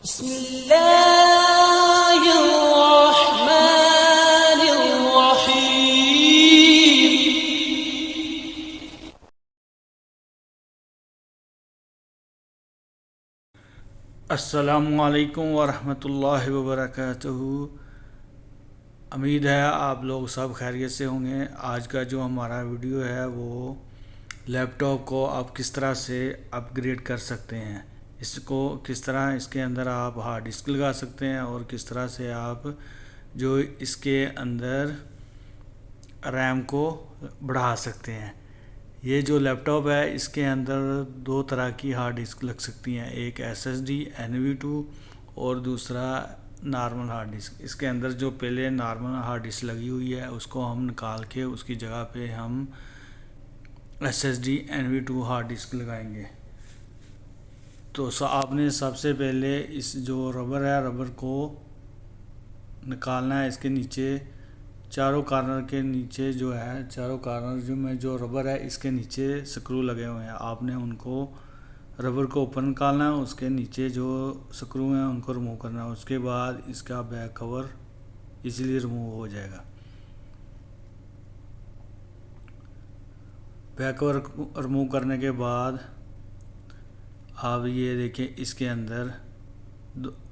बिस्मिल्लाहिर्रहमानिर्रहीम। अस्सलामुअलैकुम वरहमतुल्लाहि वबरकातुहू। उम्मीद है आप लोग सब खैरियत से होंगे। आज का जो हमारा वीडियो है वो लैपटॉप को आप किस तरह से अपग्रेड कर सकते हैं, इसको किस तरह इसके अंदर आप हार्ड डिस्क लगा सकते हैं और किस तरह से आप जो इसके अंदर रैम को बढ़ा सकते हैं। ये जो लैपटॉप है इसके अंदर दो तरह की हार्ड डिस्क लग सकती हैं, एक SSD NV2 और दूसरा नॉर्मल हार्ड डिस्क। इसके अंदर जो पहले नॉर्मल हार्ड डिस्क लगी हुई है उसको हम निकाल के उसकी जगह पे हम SSD NV2 हार्ड डिस्क लगाएंगे। तो आपने सबसे पहले इस जो रबर है, रबर को निकालना है। इसके नीचे चारों कॉर्नर के नीचे जो है, चारों कॉर्नर जो में जो रबर है इसके नीचे स्क्रू लगे हुए हैं, आपने उनको रबर को ऊपर निकालना है। उसके नीचे जो स्क्रू हैं उनको रिमूव करना है। उसके बाद इसका बैक कवर इजीली रिमूव हो जाएगा। बैक कवर रिमूव करने के बाद आप ये देखें, इसके अंदर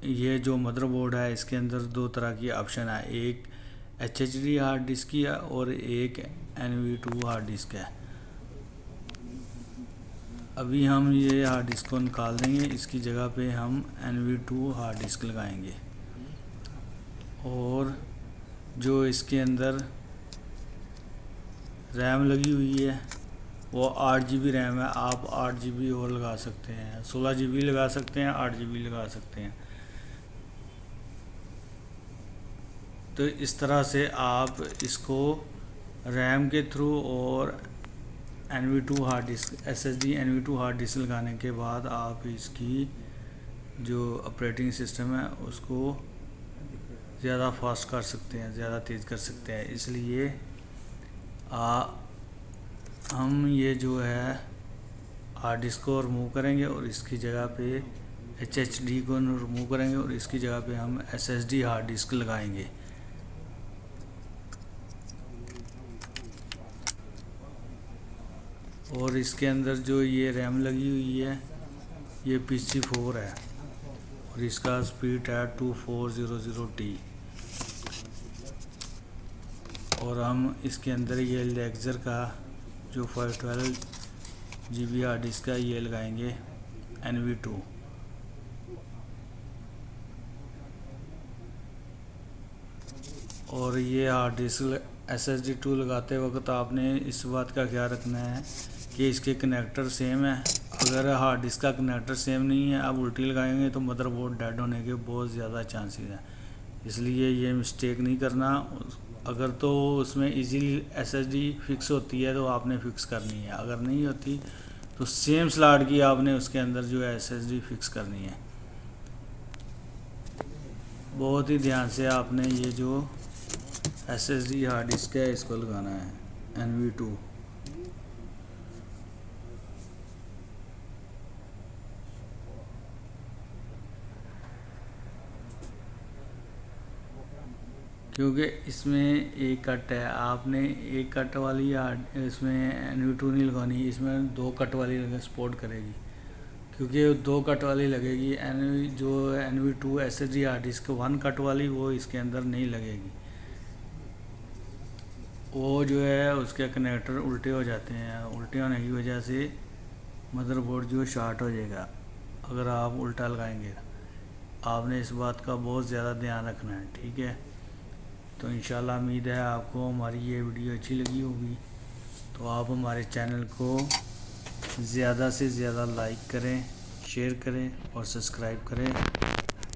ये जो मदरबोर्ड है इसके अंदर दो तरह की ऑप्शन है, एक HDD हार्ड डिस्क की है और एक NV2 हार्ड डिस्क है। अभी हम ये हार्ड डिस्क को निकाल देंगे, इसकी जगह पे हम NV2 हार्ड डिस्क लगाएंगे। और जो इसके अंदर रैम लगी हुई है वो 8 GB रैम है। आप 8 GB और लगा सकते हैं, 16 GB लगा सकते हैं, 8 GB लगा सकते हैं। तो इस तरह से आप इसको रैम के थ्रू और NV2 hard disk SSD NV2 hard disk लगाने के बाद आप इसकी जो ऑपरेटिंग सिस्टम है उसको ज़्यादा फास्ट कर सकते हैं, ज़्यादा तेज़ कर सकते हैं। इसलिए हम ये जो है हार्ड डिस्क को रिमूव करेंगे और इसकी जगह पे HDD को रिमूव करेंगे और इसकी जगह पे हम SSD हार्ड डिस्क लगाएंगे। और इसके अंदर जो ये रैम लगी हुई है ये PC4 है और इसका स्पीड है 2400T। और हम इसके अंदर ये लेक्सर का जो 512 GB हार्ड डिस्क का ये लगाएंगे NV2। और ये हार्ड डिस्क SSD2 लगाते वक्त आपने इस बात का ख्याल रखना है कि इसके कनेक्टर सेम है। अगर हार्ड डिस्क का कनेक्टर सेम नहीं है, आप उल्टी लगाएंगे तो मदरबोर्ड डेड होने के बहुत ज़्यादा चांसेस हैं। इसलिए ये मिस्टेक नहीं करना। अगर तो उसमें इजीली SSD फिक्स होती है तो आपने फिक्स करनी है, अगर नहीं होती तो सेम स्लॉट की आपने उसके अंदर जो है SSD फिक्स करनी है। बहुत ही ध्यान से आपने ये जो SSD हार्ड डिस्क है इसको लगाना है NV2। क्योंकि इसमें एक कट है, आपने एक कट वाली इसमें NV2 नहीं लगानी, इसमें दो कट वाली सपोर्ट करेगी। क्योंकि दो कट वाली लगेगी जो NV2 SSD hard disk 1 cut वाली वो इसके अंदर नहीं लगेगी। वो जो है उसके कनेक्टर उल्टे हो जाते हैं, उल्टे होने की वजह से मदरबोर्ड जो शॉर्ट हो जाएगा अगर आप उल्टा लगाएंगे। आपने इस बात का बहुत ज़्यादा ध्यान रखना है, ठीक है। तो इंशाल्लाह उम्मीद है आपको हमारी ये वीडियो अच्छी लगी होगी। तो आप हमारे चैनल को ज़्यादा से ज़्यादा लाइक करें, शेयर करें और सब्सक्राइब करें।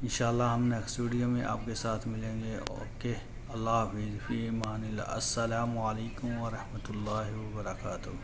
इंशाल्लाह हम नेक्स्ट वीडियो में आपके साथ मिलेंगे। ओके, अल्लाह हाफिज़, फ़ी अमानिल्लाह। अस्सलामु अलैकुम वरहमतुल्लाहि वबरकातुहू।